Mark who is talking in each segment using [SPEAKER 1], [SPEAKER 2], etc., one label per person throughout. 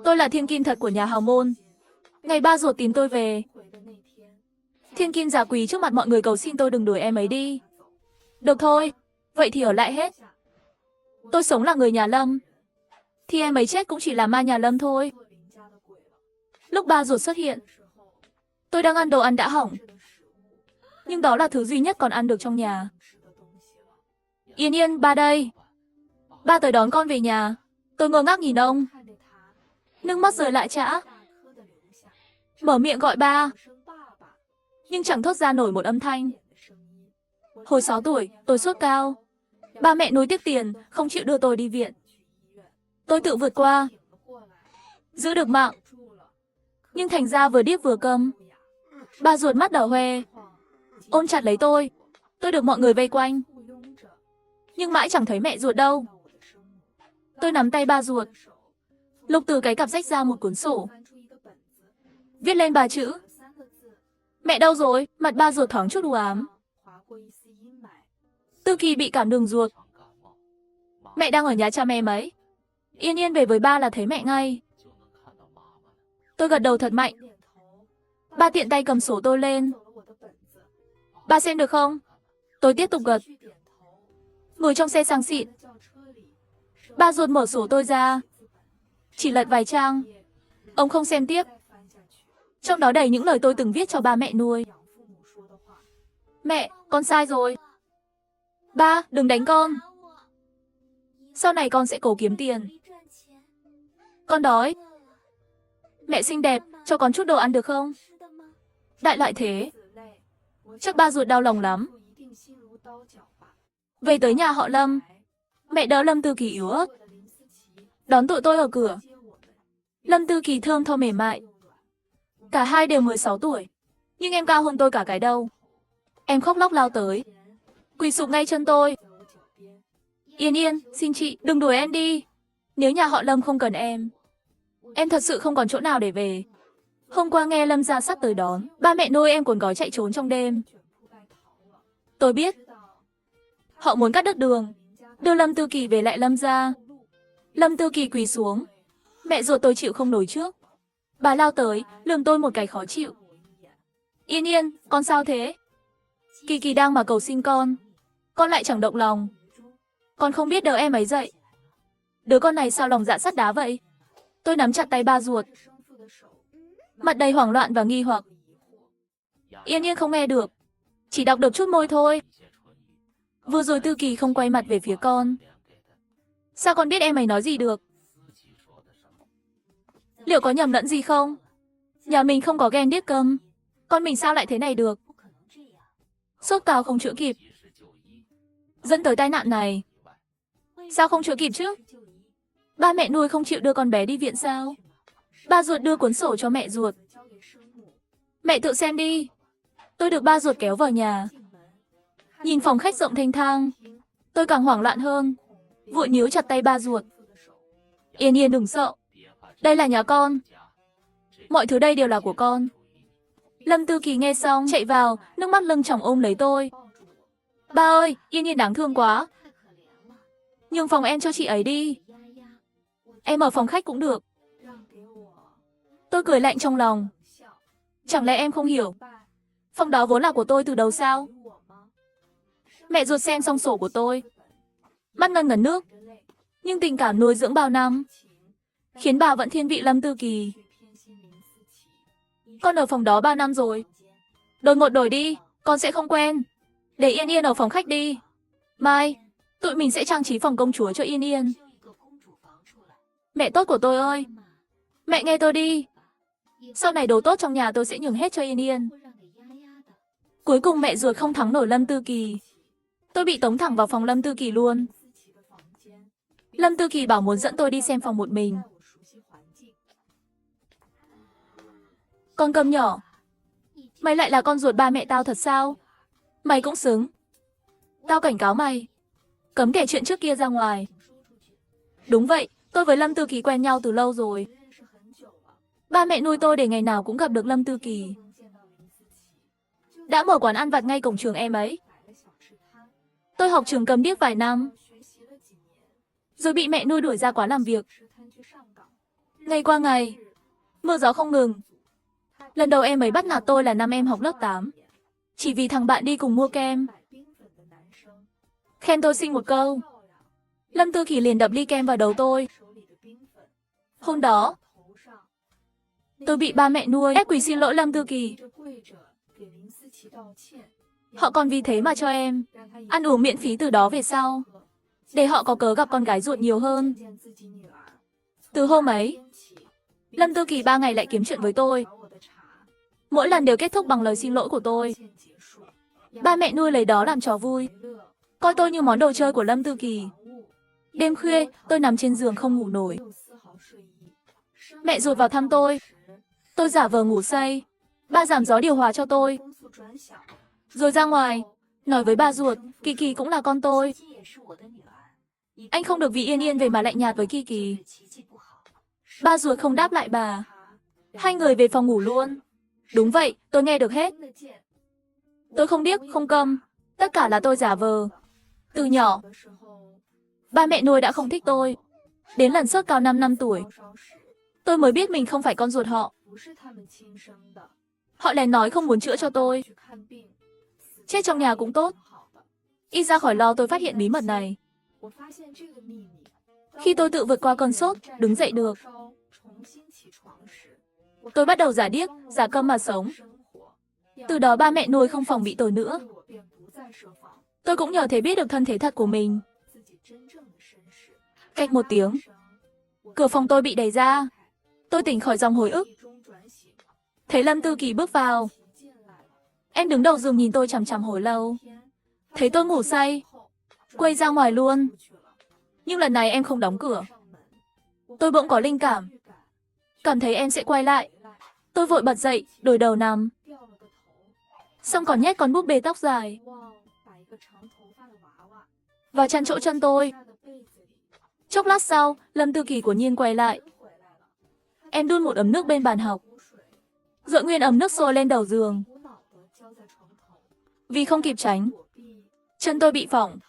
[SPEAKER 1] Tôi là thiên kim thật của nhà hào môn. Ngày ba ruột tìm tôi về. Thiên kim giả quỳ trước mặt mọi người cầu xin tôi đừng đuổi em ấy đi. Được thôi, vậy thì ở lại hết. Tôi sống là người nhà Lâm, thì em ấy chết cũng chỉ là ma nhà Lâm thôi. Lúc ba ruột xuất hiện, tôi đang ăn đồ ăn đã hỏng. Nhưng đó là thứ duy nhất còn ăn được trong nhà. Yên Yên, ba đây. Ba tới đón con về nhà. Tôi ngơ ngác nhìn ông. Nước mắt rơi lại chã. Mở miệng gọi ba, nhưng chẳng thốt ra nổi một âm thanh. Hồi 6 tuổi, tôi sốt cao. Ba mẹ nuôi tiếc tiền, không chịu đưa tôi đi viện. Tôi tự vượt qua, giữ được mạng. Nhưng thành ra vừa điếc vừa câm. Ba ruột mắt đỏ hoe, ôm chặt lấy tôi. Tôi được mọi người vây quanh, nhưng mãi chẳng thấy mẹ ruột đâu. Tôi nắm tay ba ruột, lục từ cái cặp rách ra một cuốn sổ, viết lên 3 chữ. Mẹ đâu rồi? Mặt ba ruột thoáng chút u ám. Tư Kỳ bị cảm đường ruột. Mẹ đang ở nhà cha mẹ mấy. Yên Yên về với ba là thấy mẹ ngay. Tôi gật đầu thật mạnh. Ba tiện tay cầm sổ tôi lên. Ba xem được không? Tôi tiếp tục gật. Ngồi trong xe sang xịn, ba ruột mở sổ tôi ra, chỉ lật vài trang. Ông không xem tiếp. Trong đó đầy những lời tôi từng viết cho ba mẹ nuôi. Mẹ, con sai rồi. Ba, đừng đánh con. Sau này con sẽ cố kiếm tiền. Con đói. Mẹ xinh đẹp, cho con chút đồ ăn được không? Đại loại thế. Chắc ba ruột đau lòng lắm. Về tới nhà họ Lâm, mẹ đỡ Lâm Tư Kỳ yếu ớt, đón tụi tôi ở cửa. Lâm Tư Kỳ thơm tho mềm mại. Cả hai đều 16 tuổi, nhưng em cao hơn tôi cả cái đầu. Em khóc lóc lao tới, quỳ sụp ngay chân tôi. Yên Yên, xin chị, đừng đuổi em đi. Nếu nhà họ Lâm không cần em thật sự không còn chỗ nào để về. Hôm qua nghe Lâm gia sắp tới đón, ba mẹ nuôi em cuốn gói chạy trốn trong đêm. Tôi biết, họ muốn cắt đứt đường, đưa Lâm Tư Kỳ về lại Lâm gia. Lâm Tư Kỳ quỳ xuống. Mẹ ruột tôi chịu không nổi trước. Bà lao tới, lườm tôi một cái khó chịu. Yên Yên, con sao thế? Kỳ Kỳ đang mà cầu xin con lại chẳng động lòng. Con không biết đỡ em ấy dậy. Đứa con này sao lòng dạ sắt đá vậy? Tôi nắm chặt tay ba ruột, mặt đầy hoảng loạn và nghi hoặc. Yên Yên không nghe được, chỉ đọc được chút môi thôi. Vừa rồi Tư Kỳ không quay mặt về phía con. Sao con biết em ấy nói gì được? Liệu có nhầm lẫn gì không? Nhà mình không có ghen điếc câm, con mình sao lại thế này được? Sốt cao không chữa kịp, dẫn tới tai nạn này. Sao không chữa kịp chứ? Ba mẹ nuôi không chịu đưa con bé đi viện sao? Ba ruột đưa cuốn sổ cho mẹ ruột. Mẹ tự xem đi. Tôi được ba ruột kéo vào nhà. Nhìn phòng khách rộng thênh thang, tôi càng hoảng loạn hơn, vội níu chặt tay ba ruột. Yên Yên đừng sợ, đây là nhà con. Mọi thứ đây đều là của con. Lâm Tư Kỳ nghe xong chạy vào, nước mắt lưng tròng ôm lấy tôi. Ba ơi, Yên Yên đáng thương quá. Nhường phòng em cho chị ấy đi. Em ở phòng khách cũng được. Tôi cười lạnh trong lòng. Chẳng lẽ em không hiểu? Phòng đó vốn là của tôi từ đầu sao? Mẹ ruột xem xong sổ của tôi, mắt ngân ngấn nước. Nhưng tình cảm nuôi dưỡng bao năm khiến bà vẫn thiên vị Lâm Tư Kỳ. Con ở phòng đó 3 năm rồi. Đột ngột đổi đi, con sẽ không quen. Để Yên Yên ở phòng khách đi. Mai, tụi mình sẽ trang trí phòng công chúa cho Yên Yên. Mẹ tốt của tôi ơi, mẹ nghe tôi đi. Sau này đồ tốt trong nhà tôi sẽ nhường hết cho Yên Yên. Cuối cùng mẹ ruột không thắng nổi Lâm Tư Kỳ. Tôi bị tống thẳng vào phòng Lâm Tư Kỳ luôn. Lâm Tư Kỳ bảo muốn dẫn tôi đi xem phòng một mình. Con câm nhỏ, mày lại là con ruột ba mẹ tao thật sao? Mày cũng xứng. Tao cảnh cáo mày, cấm kể chuyện trước kia ra ngoài. Đúng vậy, tôi với Lâm Tư Kỳ quen nhau từ lâu rồi. Ba mẹ nuôi tôi để ngày nào cũng gặp được Lâm Tư Kỳ. Đã mở quán ăn vặt ngay cổng trường em ấy. Tôi học trường cầm điếc vài năm, rồi bị mẹ nuôi đuổi ra quán làm việc. Ngày qua ngày, mưa gió không ngừng. Lần đầu em ấy bắt nạt tôi là năm em học lớp 8. Chỉ vì thằng bạn đi cùng mua kem. Khen tôi xinh một câu. Lâm Tư Kỳ liền đập ly kem vào đầu tôi. Hôm đó, tôi bị ba mẹ nuôi ép quỳ xin lỗi Lâm Tư Kỳ. Họ còn vì thế mà cho em ăn uống miễn phí từ đó về sau, để họ có cớ gặp con gái ruột nhiều hơn. Từ hôm ấy, Lâm Tư Kỳ 3 ngày lại kiếm chuyện với tôi. Mỗi lần đều kết thúc bằng lời xin lỗi của tôi. Ba mẹ nuôi lấy đó làm trò vui, coi tôi như món đồ chơi của Lâm Tư Kỳ. Đêm khuya, tôi nằm trên giường không ngủ nổi. Mẹ ruột vào thăm tôi giả vờ ngủ say. Ba giảm gió điều hòa cho tôi. Rồi ra ngoài, nói với ba ruột, Kỳ Kỳ cũng là con tôi. Anh không được vì Yên Yên về mà lạnh nhạt với Kỳ Kỳ. Ba ruột không đáp lại bà. Hai người về phòng ngủ luôn. Đúng vậy, tôi nghe được hết. Tôi không điếc, không câm. Tất cả là tôi giả vờ. Từ nhỏ, ba mẹ nuôi đã không thích tôi. Đến lần sốt cao 5 năm tuổi, tôi mới biết mình không phải con ruột họ. Họ lén nói không muốn chữa cho tôi. Chết trong nhà cũng tốt. Ít ra khỏi lo tôi phát hiện bí mật này. Khi tôi tự vượt qua cơn sốt, đứng dậy được, tôi bắt đầu giả điếc, giả câm mà sống. Từ đó ba mẹ nuôi không phòng bị tôi nữa. Tôi cũng nhờ thế biết được thân thế thật của mình. Cách một tiếng, cửa phòng tôi bị đẩy ra. Tôi tỉnh khỏi dòng hồi ức. Thấy Lâm Tư Kỳ bước vào. Em đứng đầu giường nhìn tôi chằm chằm hồi lâu. Thấy tôi ngủ say, quay ra ngoài luôn. Nhưng lần này em không đóng cửa. Tôi bỗng có linh cảm. Cảm thấy em sẽ quay lại. Tôi vội bật dậy, đổi đầu nằm. Xong còn nhét con búp bê tóc dài vào chăn chỗ chân tôi. Chốc lát sau, Lâm Tư Kỳ của nhiên quay lại. Em đun một ấm nước bên bàn học, dội nguyên ấm nước sôi lên đầu giường. Vì không kịp tránh, chân tôi bị phỏng.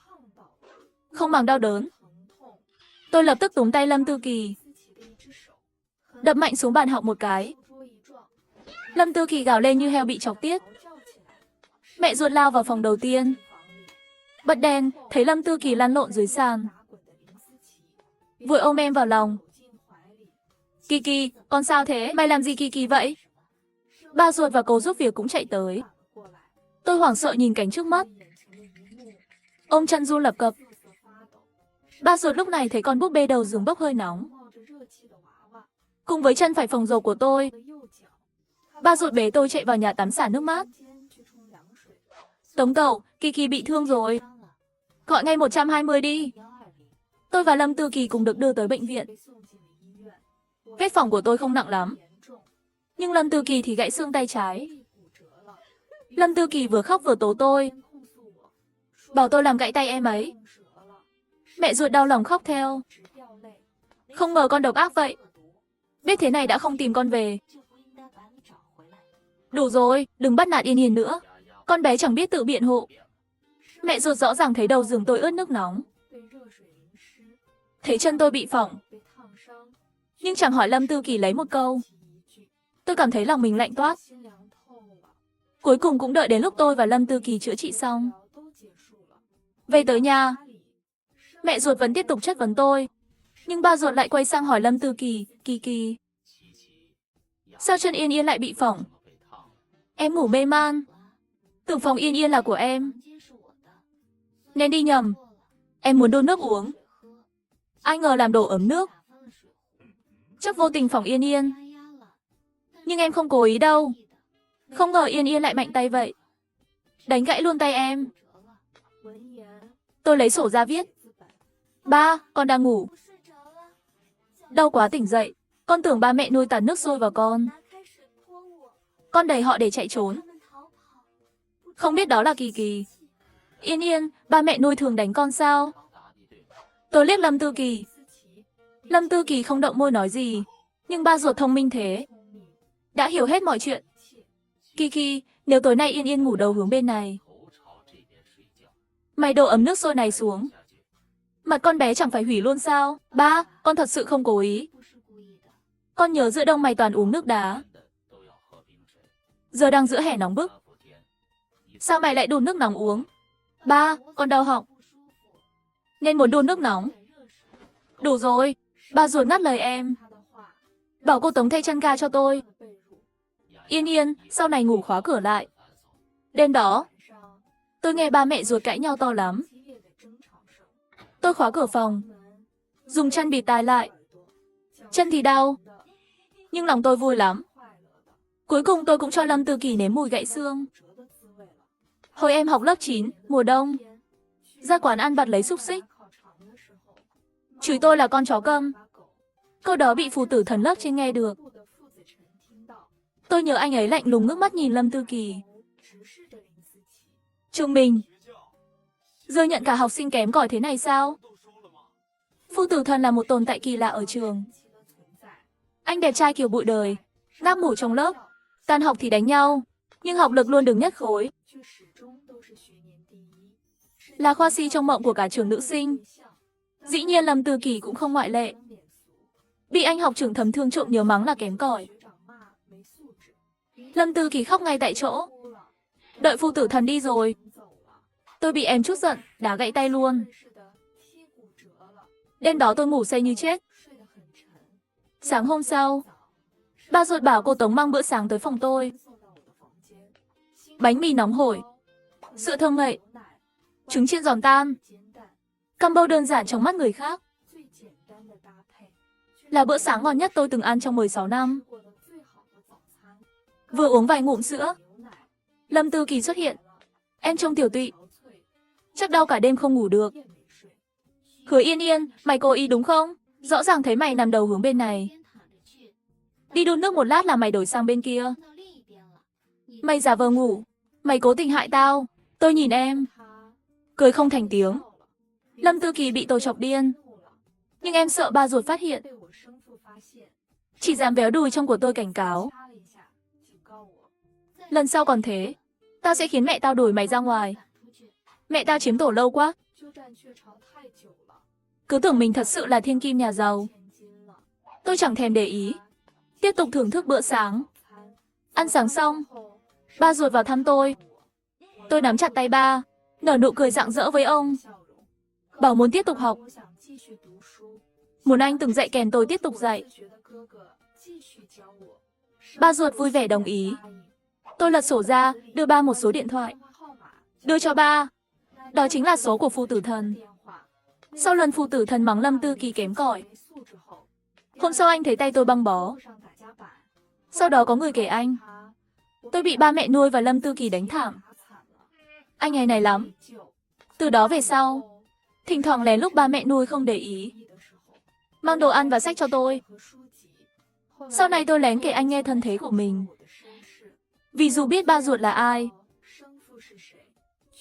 [SPEAKER 1] Không bằng đau đớn, tôi lập tức túm tay Lâm Tư Kỳ, đập mạnh xuống bàn học một cái. Lâm Tư Kỳ gào lên như heo bị chọc tiết. Mẹ ruột lao vào phòng đầu tiên. Bật đèn, thấy Lâm Tư Kỳ lăn lộn dưới sàn. Vội ôm em vào lòng. Kỳ Kỳ, con sao thế? Mày làm gì Kỳ Kỳ vậy? Ba ruột và cô giúp việc cũng chạy tới. Tôi hoảng sợ nhìn cảnh trước mắt. Ôm chân run lập cập. Ba ruột lúc này thấy con búp bê đầu giường bốc hơi nóng, cùng với chân phải phồng rộp của tôi. Ba ruột bế tôi chạy vào nhà tắm xả nước mát. Tống cậu, Kỳ Kỳ bị thương rồi. Gọi ngay 120 đi. Tôi và Lâm Tư Kỳ cùng được đưa tới bệnh viện. Vết phỏng của tôi không nặng lắm, nhưng Lâm Tư Kỳ thì gãy xương tay trái. Lâm Tư Kỳ vừa khóc vừa tố tôi, bảo tôi làm gãy tay em ấy. Mẹ ruột đau lòng khóc theo. Không ngờ con độc ác vậy. Biết thế này đã không tìm con về. Đủ rồi, đừng bắt nạt Yên Yên nữa. Con bé chẳng biết tự biện hộ. Mẹ ruột rõ ràng thấy đầu giường tôi ướt nước nóng, thấy chân tôi bị phỏng, nhưng chẳng hỏi Lâm Tư Kỳ lấy một câu. Tôi cảm thấy lòng mình lạnh toát. Cuối cùng cũng đợi đến lúc tôi và Lâm Tư Kỳ chữa trị xong. Về tới nhà, mẹ ruột vẫn tiếp tục chất vấn tôi, nhưng ba ruột lại quay sang hỏi Lâm Tư Kỳ, Kỳ Kỳ, sao chân Yên Yên lại bị phỏng? Em ngủ mê man, tưởng phòng Yên Yên là của em, nên đi nhầm. Em muốn đun nước uống, ai ngờ làm đổ ấm nước, chắc vô tình phỏng Yên Yên. Nhưng em không cố ý đâu. Không ngờ Yên Yên lại mạnh tay vậy, đánh gãy luôn tay em. Tôi lấy sổ ra viết. Ba, con đang ngủ. Đau quá tỉnh dậy. Con tưởng ba mẹ nuôi tạt nước sôi vào con. Con đẩy họ để chạy trốn. Không biết đó là Kỳ Kỳ. Yên Yên, ba mẹ nuôi thường đánh con sao? Tôi liếc Lâm Tư Kỳ. Lâm Tư Kỳ không động môi nói gì, nhưng ba ruột thông minh thế, đã hiểu hết mọi chuyện. Kỳ Kỳ, nếu tối nay Yên Yên ngủ đầu hướng bên này, mày đổ ấm nước sôi này xuống, mặt con bé chẳng phải hủy luôn sao? Ba, con thật sự không cố ý. Con nhớ giữa đông mày toàn uống nước đá. Giờ đang giữa hè nóng bức. Sao mày lại đun nước nóng uống? Ba, con đau họng. Nên muốn đun nước nóng. Đủ rồi. Ba ruột ngắt lời em. Bảo cô Tống thay chăn ga cho tôi. Yên Yên, sau này ngủ khóa cửa lại. Đêm đó, tôi nghe ba mẹ ruột cãi nhau to lắm. Tôi khóa cửa phòng, dùng chăn bịt tai lại. Chân thì đau, nhưng lòng tôi vui lắm. Cuối cùng tôi cũng cho Lâm Tư Kỳ nếm mùi gãy xương. Hồi em học lớp 9, mùa đông, ra quán ăn vặt lấy xúc xích. Chửi tôi là con chó câm. Câu đó bị phù tử thần lớp trên nghe được. Tôi nhớ anh ấy lạnh lùng ngước mắt nhìn Lâm Tư Kỳ. Trung bình. Giờ nhận cả học sinh kém cỏi thế này sao? Phù tử thần là một tồn tại kỳ lạ ở trường. Anh đẹp trai kiểu bụi đời, ngáp ngủ trong lớp, tan học thì đánh nhau, nhưng học lực luôn đứng nhất khối. Là khoa si trong mộng của cả trường nữ sinh. Dĩ nhiên Lâm Tư Kỳ cũng không ngoại lệ. Bị anh học trưởng thấm thương trộm nhớ mắng là kém cỏi. Lâm Tư Kỳ khóc ngay tại chỗ. Đợi phù tử thần đi rồi, tôi bị em chút giận, đá gãy tay luôn. Đêm đó tôi ngủ say như chết. Sáng hôm sau, ba ruột bảo cô Tống mang bữa sáng tới phòng tôi. Bánh mì nóng hổi, sữa thơm ngậy, trứng chiên giòn tan. Combo đơn giản trong mắt người khác. Là bữa sáng ngon nhất tôi từng ăn trong 16 năm. Vừa uống vài ngụm sữa, Lâm Tư Kỳ xuất hiện. Em trông tiểu tụy, chắc đau cả đêm không ngủ được. Hứa Yên Yên, mày cố ý đúng không? Rõ ràng thấy mày nằm đầu hướng bên này. Đi đun nước một lát là mày đổi sang bên kia. Mày giả vờ ngủ, mày cố tình hại tao. Tôi nhìn em, cười không thành tiếng. Lâm Tư Kỳ bị tôi chọc điên. Nhưng em sợ ba ruột phát hiện. Chỉ dám véo đùi trong của tôi cảnh cáo. Lần sau còn thế, tao sẽ khiến mẹ tao đuổi mày ra ngoài. Mẹ tao chiếm tổ lâu quá. Cứ tưởng mình thật sự là thiên kim nhà giàu. Tôi chẳng thèm để ý. Tiếp tục thưởng thức bữa sáng. Ăn sáng xong, ba ruột vào thăm tôi. Tôi nắm chặt tay ba, nở nụ cười rạng rỡ với ông. Bảo muốn tiếp tục học. Muốn anh từng dạy kèm tôi tiếp tục dạy. Ba ruột vui vẻ đồng ý. Tôi lật sổ ra, đưa ba một số điện thoại. Đưa cho ba. Đó chính là số của phù tử thần. Sau lần phù tử thần mắng Lâm Tư Kỳ kém cỏi, hôm sau anh thấy tay tôi băng bó. Sau đó có người kể anh. Tôi bị ba mẹ nuôi và Lâm Tư Kỳ đánh thảm. Anh ấy này lắm. Từ đó về sau, thỉnh thoảng lén lúc ba mẹ nuôi không để ý, mang đồ ăn và sách cho tôi. Sau này tôi lén kể anh nghe thân thế của mình. Vì dù biết ba ruột là ai,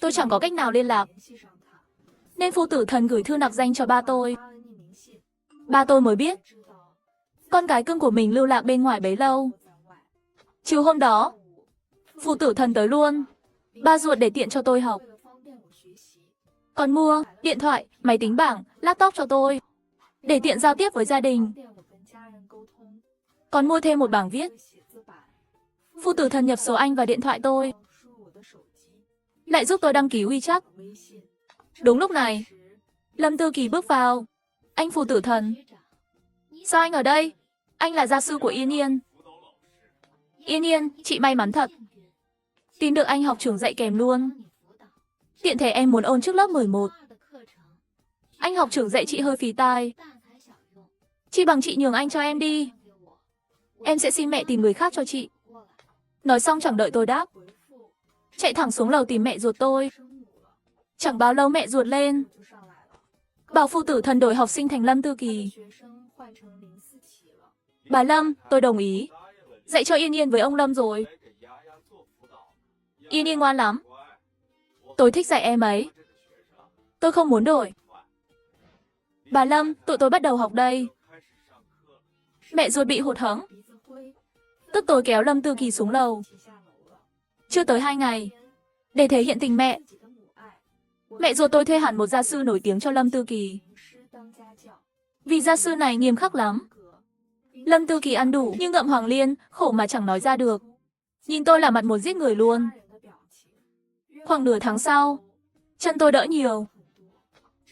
[SPEAKER 1] tôi chẳng có cách nào liên lạc. Nên phù tử thần gửi thư nặc danh cho ba tôi. Ba tôi mới biết con gái cưng của mình lưu lạc bên ngoài bấy lâu. Chiều hôm đó, phù tử thần tới luôn. Ba ruột để tiện cho tôi học. Còn mua điện thoại, máy tính bảng, laptop cho tôi, để tiện giao tiếp với gia đình. Còn mua thêm một bảng viết. Phù tử thần nhập số anh vào điện thoại tôi. Lại giúp tôi đăng ký WeChat. Đúng lúc này, Lâm Tư Kỳ bước vào. Anh phù tử thần. Sao anh ở đây? Anh là gia sư của Yên Yên. Yên Yên, chị may mắn thật. Tin được anh học trưởng dạy kèm luôn. Tiện thể em muốn ôn trước lớp 11. Anh học trưởng dạy chị hơi phí tai. Chi bằng chị nhường anh cho em đi. Em sẽ xin mẹ tìm người khác cho chị. Nói xong chẳng đợi tôi đáp, chạy thẳng xuống lầu tìm mẹ ruột tôi. Chẳng bao lâu mẹ ruột lên, bảo phù tử thần đổi học sinh thành Lâm Tư Kỳ. Bà Lâm, tôi đồng ý. Dạy cho Yên Yên với ông Lâm rồi. Yên Yên ngoan lắm. Tôi thích dạy em ấy. Tôi không muốn đổi. Bà Lâm, tụi tôi bắt đầu học đây. Mẹ ruột bị hụt hẫng, tức tôi kéo Lâm Tư Kỳ xuống lầu. Chưa tới 2 ngày, để thể hiện tình mẹ, mẹ ruột tôi thuê hẳn một gia sư nổi tiếng cho Lâm Tư Kỳ. Vì gia sư này nghiêm khắc lắm, Lâm Tư Kỳ ăn đủ nhưng ngậm Hoàng Liên, khổ mà chẳng nói ra được. Nhìn tôi là mặt muốn giết người luôn. Khoảng nửa tháng sau, chân tôi đỡ nhiều.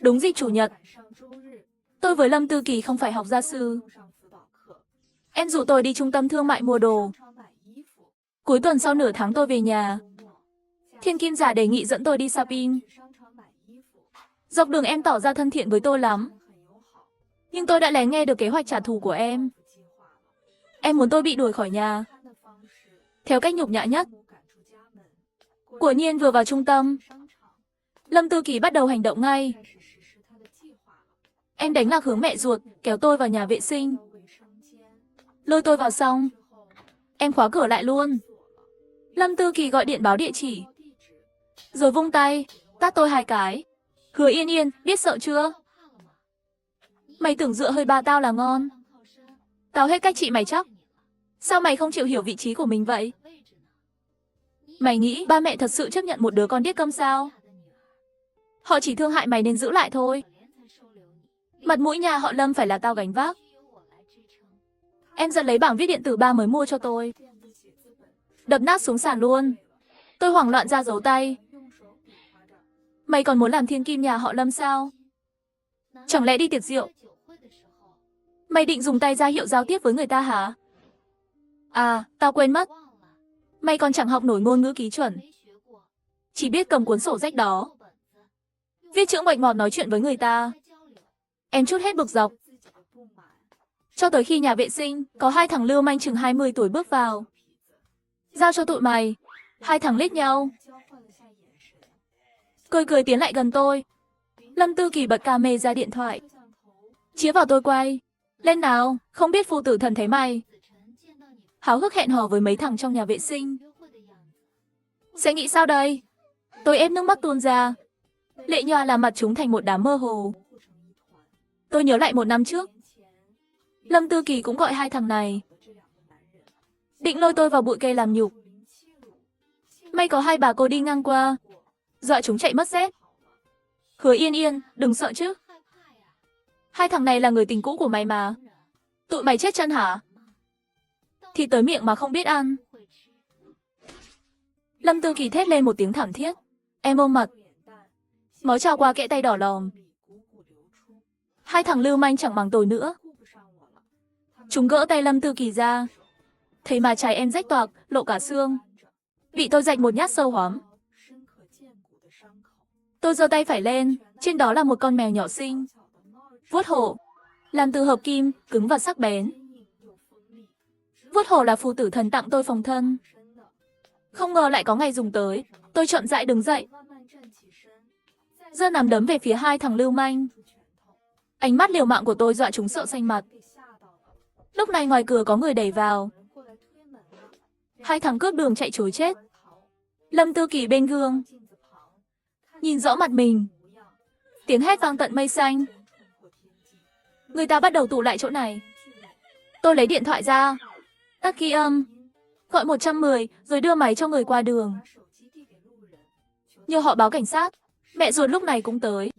[SPEAKER 1] Đúng dịp Chủ nhật, tôi với Lâm Tư Kỳ không phải học gia sư. Em rủ tôi đi trung tâm thương mại mua đồ. Cuối tuần sau nửa tháng tôi về nhà. Thiên Kim Giả đề nghị dẫn tôi đi shopping. Dọc đường em tỏ ra thân thiện với tôi lắm. Nhưng tôi đã lén nghe được kế hoạch trả thù của em. Em muốn tôi bị đuổi khỏi nhà. Theo cách nhục nhã nhất. Quả nhiên vừa vào trung tâm, Lâm Tư Kỳ bắt đầu hành động ngay. Em đánh lạc hướng mẹ ruột, kéo tôi vào nhà vệ sinh. Lôi tôi vào xong, em khóa cửa lại luôn. Lâm Tư Kỳ gọi điện báo địa chỉ. Rồi vung tay, tát tôi 2 cái. Hứa Yên Yên, biết sợ chưa? Mày tưởng dựa hơi ba tao là ngon. Tao hết cách trị mày chắc. Sao mày không chịu hiểu vị trí của mình vậy? Mày nghĩ ba mẹ thật sự chấp nhận một đứa con điếc câm sao? Họ chỉ thương hại mày nên giữ lại thôi. Mặt mũi nhà họ Lâm phải là tao gánh vác. Em giật lấy bảng viết điện tử ba mới mua cho tôi. Đập nát xuống sàn luôn. Tôi hoảng loạn ra giấu tay. Mày còn muốn làm thiên kim nhà họ Lâm sao? Chẳng lẽ đi tiệc rượu? Mày định dùng tay ra hiệu giao tiếp với người ta hả? À, tao quên mất. Mày còn chẳng học nổi ngôn ngữ ký chuẩn. Chỉ biết cầm cuốn sổ rách đó. Viết chữ ngoạch ngọt nói chuyện với người ta. Em trút hết bực dọc. Cho tới khi nhà vệ sinh, có 2 thằng lưu manh chừng 20 tuổi bước vào. Giao cho tụi mày. 2 thằng liếc nhau. Cười cười tiến lại gần tôi. Lâm Tư Kỳ bật camera điện thoại. Chĩa vào tôi quay. Lên nào, không biết phụ tử thần thấy mày. Háo hức hẹn hò với mấy thằng trong nhà vệ sinh. Sẽ nghĩ sao đây? Tôi ép nước mắt tuôn ra. Lệ nhòa làm mặt chúng thành một đám mơ hồ. Tôi nhớ lại 1 năm trước. Lâm Tư Kỳ cũng gọi 2 thằng này. Định lôi tôi vào bụi cây làm nhục. May có 2 bà cô đi ngang qua. Dọa chúng chạy mất dép. Hứa Yên Yên, đừng sợ chứ. 2 thằng này là người tình cũ của mày mà. Tụi mày chết chân hả? Thì tới miệng mà không biết ăn. Lâm Tư Kỳ thét lên một tiếng thảm thiết. Em ôm mặt. Máu trào qua kẽ tay đỏ lòm. 2 thằng lưu manh chẳng bằng tôi nữa. Chúng gỡ tay Lâm Tư Kỳ ra. Thấy mà trái em rách toạc, lộ cả xương. Bị tôi rạch một nhát sâu hoắm. Tôi giơ tay phải lên, trên đó là một con mèo nhỏ xinh. Vuốt hổ, làm từ hợp kim, cứng và sắc bén. Vuốt hổ là phù tử thần tặng tôi phòng thân. Không ngờ lại có ngày dùng tới. Tôi chậm rãi đứng dậy. Giơ nắm đấm về phía 2 thằng lưu manh. Ánh mắt liều mạng của tôi dọa chúng sợ xanh mặt. Lúc này ngoài cửa có người đẩy vào. 2 thằng cướp đường chạy trối chết. Lâm Tư Kỳ bên gương. Nhìn rõ mặt mình. Tiếng hét vang tận mây xanh. Người ta bắt đầu tụ lại chỗ này. Tôi lấy điện thoại ra. Tắt ghi âm. Gọi 110 rồi đưa máy cho người qua đường. Nhờ họ báo cảnh sát. Mẹ ruột lúc này cũng tới.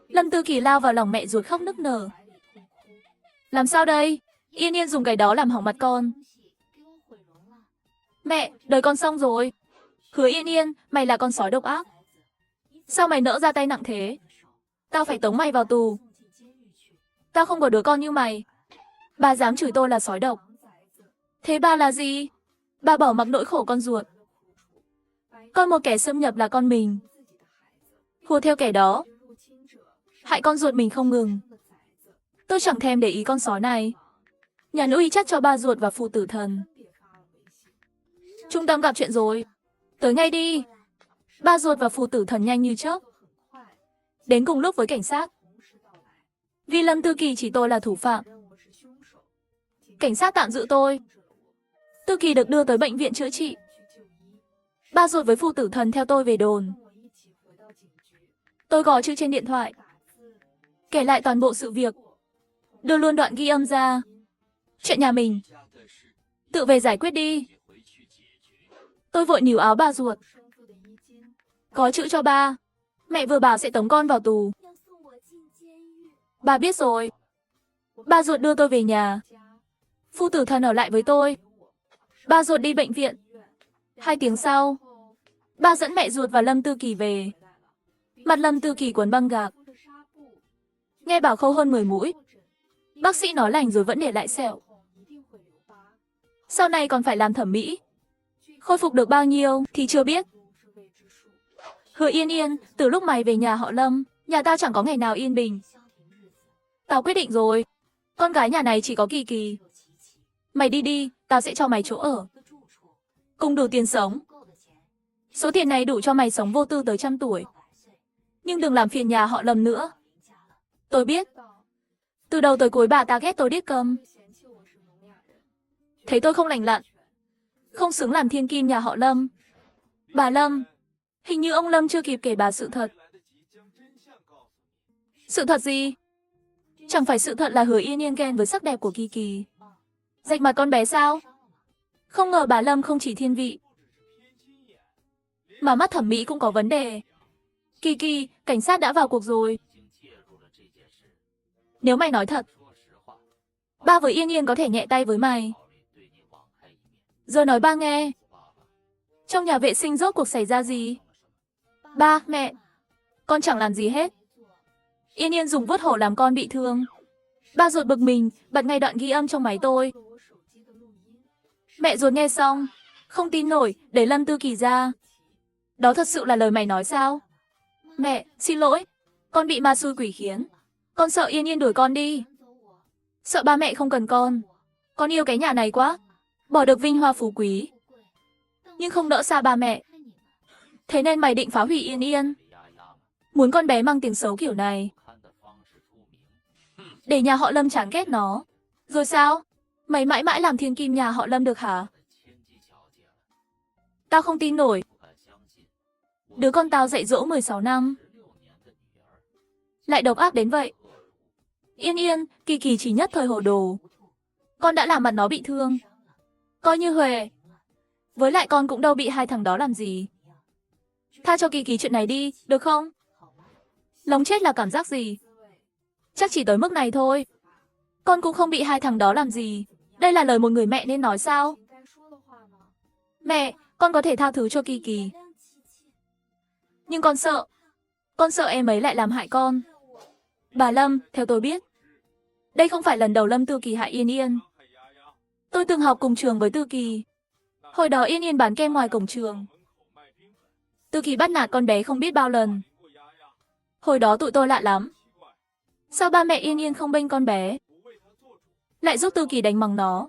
[SPEAKER 1] Lâm Tư Kỳ lao vào lòng mẹ ruột khóc nức nở. Làm sao đây? Yên Yên dùng cái đó làm hỏng mặt con. Mẹ, đời con xong rồi. Hứa Yên Yên, mày là con sói độc ác. Sao mày nỡ ra tay nặng thế? Tao phải tống mày vào tù. Tao không có đứa con như mày. Bà dám chửi tôi là sói độc. Thế ba là gì? Bà bỏ mặc nỗi khổ con ruột. Coi một kẻ xâm nhập là con mình. Hùa theo kẻ đó. Hại con ruột mình không ngừng. Tôi chẳng thèm để ý con sói này. Nhắn uy chắc cho ba ruột và phụ tử thần. Trung tâm gặp chuyện rồi. Tới ngay đi. Ba ruột và phụ tử thần nhanh như chớp. Đến cùng lúc với cảnh sát. Vì Lâm Tư Kỳ chỉ tôi là thủ phạm. Cảnh sát tạm giữ tôi. Tư Kỳ được đưa tới bệnh viện chữa trị. Ba ruột với phụ tử thần theo tôi về đồn. Tôi gõ chữ trên điện thoại. Kể lại toàn bộ sự việc. Đưa luôn đoạn ghi âm ra. Chuyện nhà mình. Tự về giải quyết đi. Tôi vội níu áo ba ruột. Có chữ cho ba. Mẹ vừa bảo sẽ tống con vào tù. Ba biết rồi. Ba ruột đưa tôi về nhà. Phu tử thần ở lại với tôi. Ba ruột đi bệnh viện. 2 tiếng sau, ba dẫn mẹ ruột và Lâm Tư Kỳ về. Mặt Lâm Tư Kỳ quấn băng gạc. Nghe bảo khâu hơn 10 mũi. Bác sĩ nói lành rồi vẫn để lại sẹo. Sau này còn phải làm thẩm mỹ. Khôi phục được bao nhiêu thì chưa biết. Hứa Yên Yên, từ lúc mày về nhà họ Lâm, nhà tao chẳng có ngày nào yên bình. Tao quyết định rồi. Con gái nhà này chỉ có Kỳ Kỳ. Mày đi đi, tao sẽ cho mày chỗ ở. Cùng đủ tiền sống. Số tiền này đủ cho mày sống vô tư tới 100 tuổi. Nhưng đừng làm phiền nhà họ Lâm nữa. Tôi biết. Từ đầu tới cuối bà ta ghét tôi điếc câm. Thấy tôi không lành lặn. Không xứng làm thiên kim nhà họ Lâm. Bà Lâm. Hình như ông Lâm chưa kịp kể bà sự thật. Sự thật gì? Chẳng phải sự thật là Hứa Yên Yên ghen với sắc đẹp của Kỳ Kỳ. Rạch mặt con bé sao? Không ngờ bà Lâm không chỉ thiên vị, mà mắt thẩm mỹ cũng có vấn đề. Kỳ Kỳ, cảnh sát đã vào cuộc rồi. Nếu mày nói thật, ba với Yên Yên có thể nhẹ tay với mày. Giờ nói ba nghe. Trong nhà vệ sinh rốt cuộc xảy ra gì? Ba, mẹ, con chẳng làm gì hết. Yên Yên dùng vuốt hổ làm con bị thương. Ba ruột bực mình, bật ngay đoạn ghi âm trong máy tôi. Mẹ ruột nghe xong, không tin nổi, để Lâm Tư Kỳ ra. Đó thật sự là lời mày nói sao? Mẹ, xin lỗi, con bị ma xui quỷ khiến. Con sợ Yên Yên đuổi con đi. Sợ ba mẹ không cần con. Con yêu cái nhà này quá. Bỏ được vinh hoa phú quý, nhưng không đỡ xa ba mẹ. Thế nên mày định phá hủy Yên Yên. Muốn con bé mang tiếng xấu kiểu này, để nhà họ Lâm chán ghét nó. Rồi sao? Mày mãi mãi làm thiên kim nhà họ Lâm được hả? Tao không tin nổi. Đứa con tao dạy dỗ 16 năm, lại độc ác đến vậy. Yên Yên, Kỳ Kỳ chỉ nhất thời hồ đồ. Con đã làm mặt nó bị thương. Coi như huề. Với lại con cũng đâu bị 2 thằng đó làm gì. Tha cho Kỳ Kỳ chuyện này đi, được không? Lòng chết là cảm giác gì? Chắc chỉ tới mức này thôi. Con cũng không bị 2 thằng đó làm gì. Đây là lời một người mẹ nên nói sao? Mẹ, con có thể tha thứ cho Kỳ Kỳ. Nhưng con sợ em ấy lại làm hại con. Bà Lâm, theo tôi biết, đây không phải lần đầu Lâm Tư Kỳ hại Yên Yên. Tôi từng học cùng trường với Tư Kỳ. Hồi đó Yên Yên bán kem ngoài cổng trường. Tư Kỳ bắt nạt con bé không biết bao lần. Hồi đó tụi tôi lạ lắm. Sao ba mẹ Yên Yên không bênh con bé, lại giúp Tư Kỳ đánh mắng nó?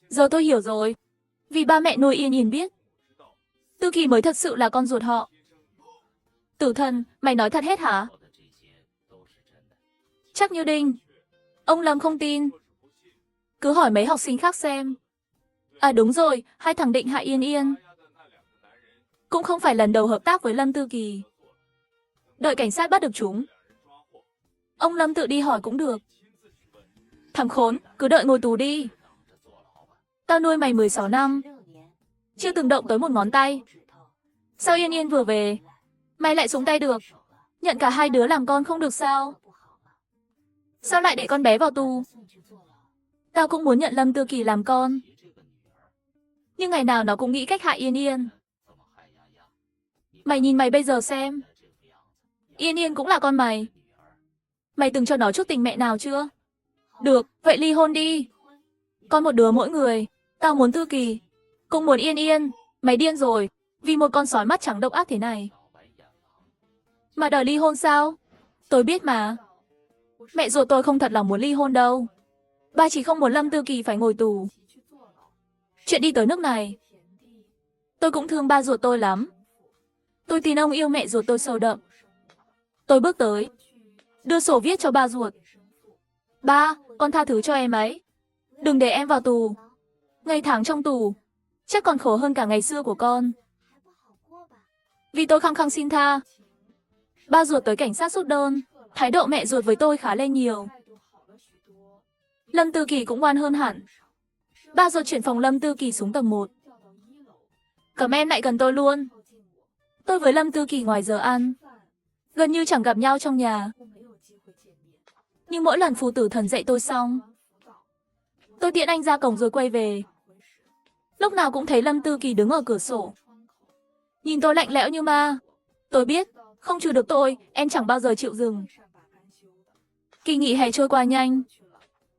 [SPEAKER 1] Giờ tôi hiểu rồi. Vì ba mẹ nuôi Yên Yên biết Tư Kỳ mới thật sự là con ruột họ. Tử thần, mày nói thật hết hả? Chắc như đinh. Ông Lâm không tin. Cứ hỏi mấy học sinh khác xem. À đúng rồi, 2 thằng định hại Yên Yên. Cũng không phải lần đầu hợp tác với Lâm Tư Kỳ. Đợi cảnh sát bắt được chúng, ông Lâm tự đi hỏi cũng được. Thằng khốn, cứ đợi ngồi tù đi. Tao nuôi mày 16 năm, chưa từng động tới một ngón tay. Sao Yên Yên vừa về, mày lại xuống tay được? Nhận cả 2 đứa làm con không được sao? Sao lại để con bé vào tù? Tao cũng muốn nhận Lâm Tư Kỳ làm con, nhưng ngày nào nó cũng nghĩ cách hại Yên Yên. Mày nhìn mày bây giờ xem. Yên Yên cũng là con mày. Mày từng cho nó chút tình mẹ nào chưa? Được, vậy ly hôn đi. Con một đứa mỗi người. Tao muốn Tư Kỳ, cũng muốn Yên Yên. Mày điên rồi, vì một con sói mắt trắng độc ác thế này mà đòi ly hôn sao? Tôi biết mà. Mẹ ruột tôi không thật lòng muốn ly hôn đâu. Ba chỉ không muốn Lâm Tư Kỳ phải ngồi tù. Chuyện đi tới nước này, tôi cũng thương ba ruột tôi lắm. Tôi tin ông yêu mẹ ruột tôi sâu đậm. Tôi bước tới, đưa sổ viết cho ba ruột. Ba, con tha thứ cho em ấy. Đừng để em vào tù. Ngày tháng trong tù chắc còn khổ hơn cả ngày xưa của con. Vì tôi khăng khăng xin tha. Ba ruột tới cảnh sát rút đơn. Thái độ mẹ ruột với tôi khá lên nhiều. Lâm Tư Kỳ cũng ngoan hơn hẳn. Ba ruột chuyển phòng Lâm Tư Kỳ xuống tầng 1. Cầm em lại gần tôi luôn. Tôi với Lâm Tư Kỳ ngoài giờ ăn gần như chẳng gặp nhau trong nhà. Nhưng mỗi lần phù tử thần dạy tôi xong, Tôi tiễn anh ra cổng rồi quay về. Lúc nào cũng thấy Lâm Tư Kỳ đứng ở cửa sổ. Nhìn tôi lạnh lẽo như ma. Tôi biết, không trừ được tôi, em chẳng bao giờ chịu dừng. Kỳ nghỉ hè trôi qua nhanh.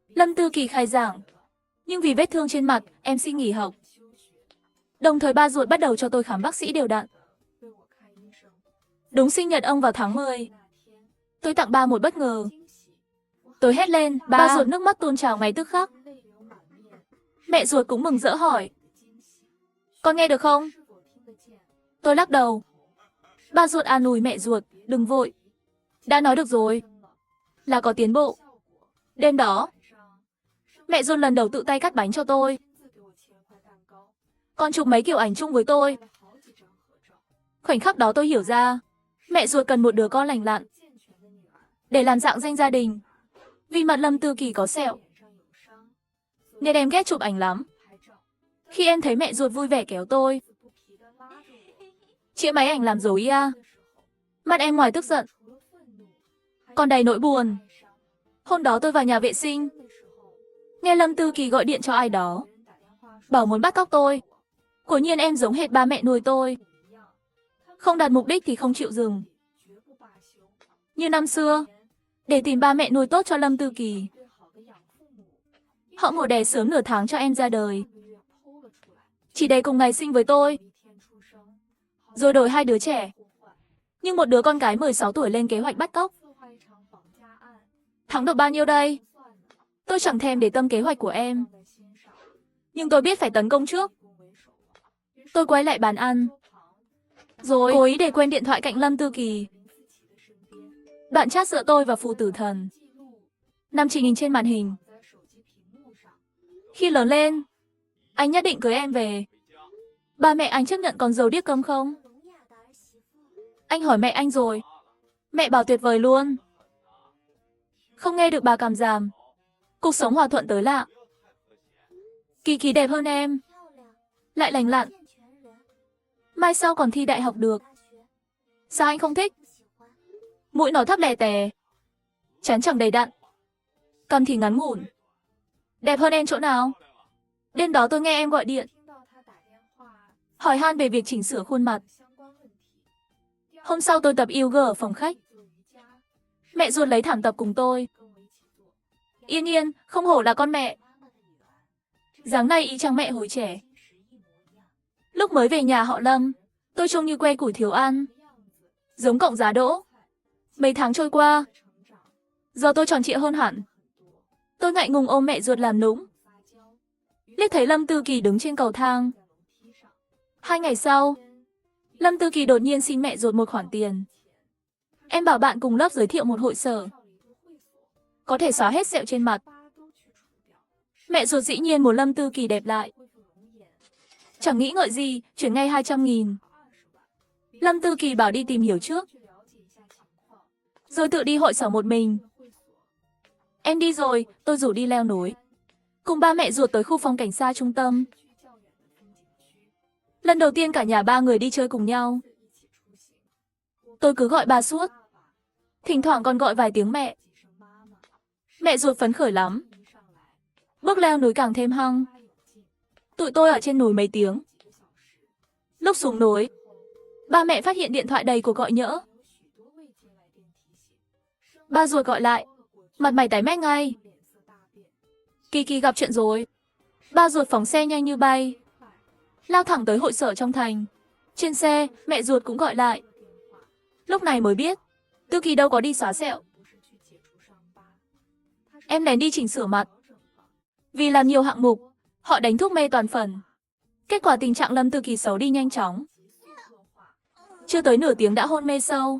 [SPEAKER 1] Lâm Tư Kỳ khai giảng. Nhưng vì vết thương trên mặt, em xin nghỉ học. Đồng thời ba ruột bắt đầu cho tôi khám bác sĩ đều đặn. Đúng sinh nhật ông vào tháng 10. Tôi tặng ba một bất ngờ. Tôi hét lên, ba ruột nước mắt tuôn trào ngay tức khắc. Mẹ ruột cũng mừng rỡ hỏi. Con nghe được không? Tôi lắc đầu. Ba ruột an ủi mẹ ruột, đừng vội. Đã nói được rồi. Là có tiến bộ. Đêm đó, mẹ ruột lần đầu tự tay cắt bánh cho tôi. Con chụp mấy kiểu ảnh chung với tôi. Khoảnh khắc đó tôi hiểu ra, mẹ ruột cần một đứa con lành lặn để làm dạng danh gia đình. Vì mặt Lâm Tư Kỳ có sẹo, nên em ghét chụp ảnh lắm. Khi em thấy mẹ ruột vui vẻ kéo tôi, chĩa máy ảnh làm dấu ia, mặt em ngoài tức giận còn đầy nỗi buồn. Hôm đó tôi vào nhà vệ sinh, nghe Lâm Tư Kỳ gọi điện cho ai đó, bảo muốn bắt cóc tôi. Quả nhiên em giống hệt ba mẹ nuôi tôi. Không đạt mục đích thì không chịu dừng. Như năm xưa, để tìm ba mẹ nuôi tốt cho Lâm Tư Kỳ, họ mổ đẻ sớm nửa tháng cho em ra đời, chỉ để cùng ngày sinh với tôi, rồi đổi hai đứa trẻ. Nhưng một đứa con gái 16 tuổi lên kế hoạch bắt cóc. Thắng được bao nhiêu đây? Tôi chẳng thèm để tâm kế hoạch của em. Nhưng tôi biết phải tấn công trước. Tôi quay lại bàn ăn, rồi cố ý để quên điện thoại cạnh Lâm Tư Kỳ. Đoạn chat giữa tôi và phụ tử thần nằm trình hình trên màn hình. Khi lớn lên, anh nhất định cưới em về. Ba mẹ anh chấp nhận con dâu điếc câm không? Anh hỏi mẹ anh rồi. Mẹ bảo tuyệt vời luôn. Không nghe được bà cảm giảm. Cuộc sống hòa thuận tới lạ. Kỳ Kỳ đẹp hơn em, lại lành lặn. Mai sau còn thi đại học được. Sao anh không thích? Mũi nó thấp lè tè, trán chẳng đầy đặn, cằm thì ngắn ngủn. Đẹp hơn em chỗ nào? Đêm đó tôi nghe em gọi điện, hỏi han về việc chỉnh sửa khuôn mặt. Hôm sau tôi tập yoga ở phòng khách. Mẹ ruột lấy thảm tập cùng tôi. Yên Yên, không hổ là con mẹ. Dáng này y chang mẹ hồi trẻ. Lúc mới về nhà họ Lâm, tôi trông như que củi thiếu ăn, giống cọng giá đỗ. Mấy tháng trôi qua, giờ tôi tròn trịa hơn hẳn. Tôi ngại ngùng ôm mẹ ruột làm nũng. Liếc thấy Lâm Tư Kỳ đứng trên cầu thang. 2 ngày sau, Lâm Tư Kỳ đột nhiên xin mẹ ruột một khoản tiền. Em bảo bạn cùng lớp giới thiệu một hội sở, có thể xóa hết sẹo trên mặt. Mẹ ruột dĩ nhiên muốn Lâm Tư Kỳ đẹp lại. Chẳng nghĩ ngợi gì, chuyển ngay 200.000. Lâm Tư Kỳ bảo đi tìm hiểu trước, rồi tự đi hội sở một mình. Em đi rồi, tôi rủ đi leo núi. Cùng ba mẹ ruột tới khu phòng cảnh sát trung tâm. Lần đầu tiên cả nhà ba người đi chơi cùng nhau. Tôi cứ gọi ba suốt. Thỉnh thoảng còn gọi vài tiếng mẹ. Mẹ ruột phấn khởi lắm. Bước leo núi càng thêm hăng. Tụi tôi ở trên núi mấy tiếng. Lúc xuống núi, ba mẹ phát hiện điện thoại đầy cuộc gọi nhỡ. Ba ruột gọi lại, mặt mày tái mét ngay. Kỳ Kỳ gặp chuyện rồi. Ba ruột phóng xe nhanh như bay, lao thẳng tới hội sở trong thành. Trên xe, mẹ ruột cũng gọi lại. Lúc này mới biết, Tư Kỳ đâu có đi xóa sẹo. Em lén đi chỉnh sửa mặt. Vì làm nhiều hạng mục, họ đánh thuốc mê toàn phần. Kết quả tình trạng Lâm Tư Kỳ xấu đi nhanh chóng. Chưa tới nửa tiếng đã hôn mê sâu,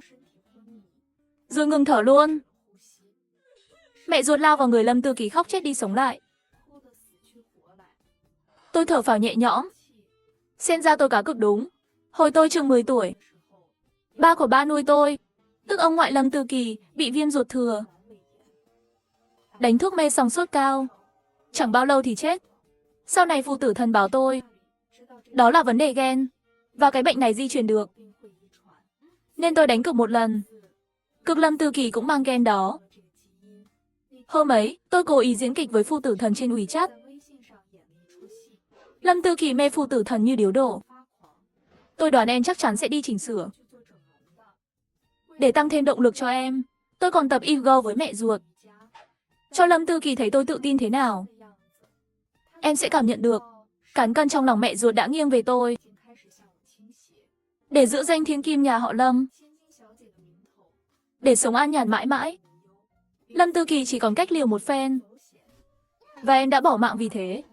[SPEAKER 1] rồi ngừng thở luôn. Mẹ ruột lao vào người Lâm Tư Kỳ khóc chết đi sống lại. Tôi thở phào nhẹ nhõm. Xem ra tôi cá cực đúng. Hồi tôi chừng 10 tuổi, ba của ba nuôi tôi, tức ông ngoại Lâm Tư Kỳ, bị viêm ruột thừa. Đánh thuốc mê xong sốt cao, chẳng bao lâu thì chết. Sau này phụ tử thần báo tôi, đó là vấn đề gen, và cái bệnh này di truyền được. Nên tôi đánh cược một lần. Cực Lâm Tư Kỳ cũng mang gen đó. Hôm ấy, tôi cố ý diễn kịch với phụ tử thần trên WeChat. Lâm Tư Kỳ mê phu tử thần như điếu đổ. Tôi đoán em chắc chắn sẽ đi chỉnh sửa. Để tăng thêm động lực cho em, tôi còn tập yoga với mẹ ruột. Cho Lâm Tư Kỳ thấy tôi tự tin thế nào. Em sẽ cảm nhận được, cán cân trong lòng mẹ ruột đã nghiêng về tôi. Để giữ danh thiên kim nhà họ Lâm. Để sống an nhàn mãi mãi. Lâm Tư Kỳ chỉ còn cách liều một phen. Và em đã bỏ mạng vì thế.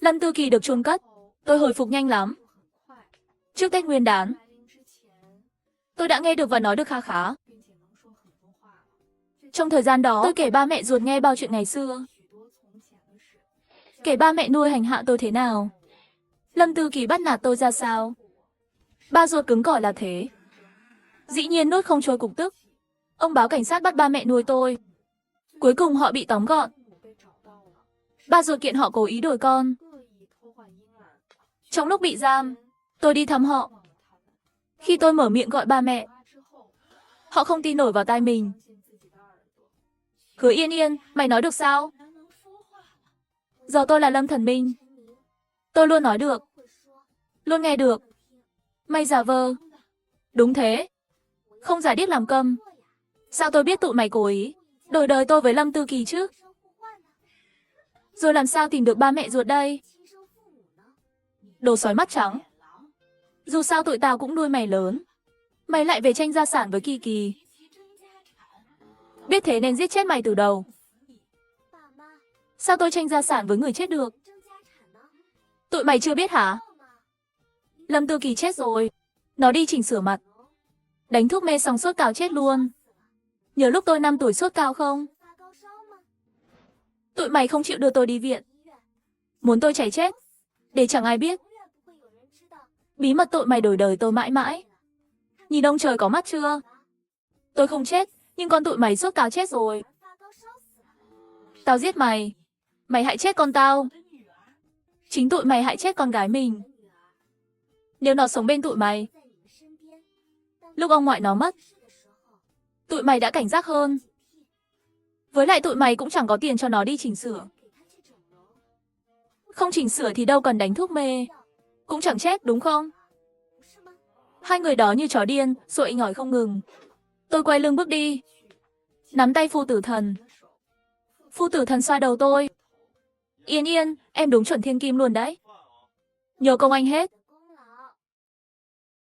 [SPEAKER 1] Lâm Tư Kỳ được chôn cất. Tôi hồi phục nhanh lắm. Trước Tết Nguyên đán, tôi đã nghe được và nói được kha khá. Trong thời gian đó, tôi kể ba mẹ ruột nghe bao chuyện ngày xưa. Kể ba mẹ nuôi hành hạ tôi thế nào. Lâm Tư Kỳ bắt nạt tôi ra sao. Ba ruột cứng cỏi là thế. Dĩ nhiên nuốt không trôi cục tức. Ông báo cảnh sát bắt ba mẹ nuôi tôi. Cuối cùng họ bị tóm gọn. Ba ruột kiện họ cố ý đổi con. Trong lúc bị giam, tôi đi thăm họ. Khi tôi mở miệng gọi ba mẹ, họ không tin nổi vào tai mình. Hứa Yên Yên, mày nói được sao? Giờ tôi là Lâm Thần Minh. Tôi luôn nói được. Luôn nghe được. Mày giả vờ. Đúng thế. Không giả điếc làm câm. Sao tôi biết tụi mày cố ý đổi đời tôi với Lâm Tư Kỳ chứ? Rồi làm sao tìm được ba mẹ ruột đây? Đồ sói mắt trắng. Dù sao tụi tao cũng nuôi mày lớn. Mày lại về tranh gia sản với Kỳ Kỳ. Biết thế nên giết chết mày từ đầu. Sao tôi tranh gia sản với người chết được? Tụi mày chưa biết hả? Lâm Tư Kỳ chết rồi. Nó đi chỉnh sửa mặt. Đánh thuốc mê xong sốt cao chết luôn. Nhớ lúc tôi 5 tuổi sốt cao không? Tụi mày không chịu đưa tôi đi viện. Muốn tôi chảy chết. Để chẳng ai biết. Bí mật tụi mày đổi đời tôi mãi mãi. Nhìn ông trời có mắt chưa? Tôi không chết, nhưng con tụi mày sốt cao chết rồi. Tao giết mày. Mày hại chết con tao. Chính tụi mày hại chết con gái mình. Nếu nó sống bên tụi mày, lúc ông ngoại nó mất, tụi mày đã cảnh giác hơn. Với lại tụi mày cũng chẳng có tiền cho nó đi chỉnh sửa. Không chỉnh sửa thì đâu cần đánh thuốc mê. Cũng chẳng chết đúng không? Hai người đó như chó điên, sụi ngỏi không ngừng. Tôi quay lưng bước đi. Nắm tay phu tử thần. Phu tử thần xoa đầu tôi. Yên Yên, em đúng chuẩn thiên kim luôn đấy. Nhờ công anh hết.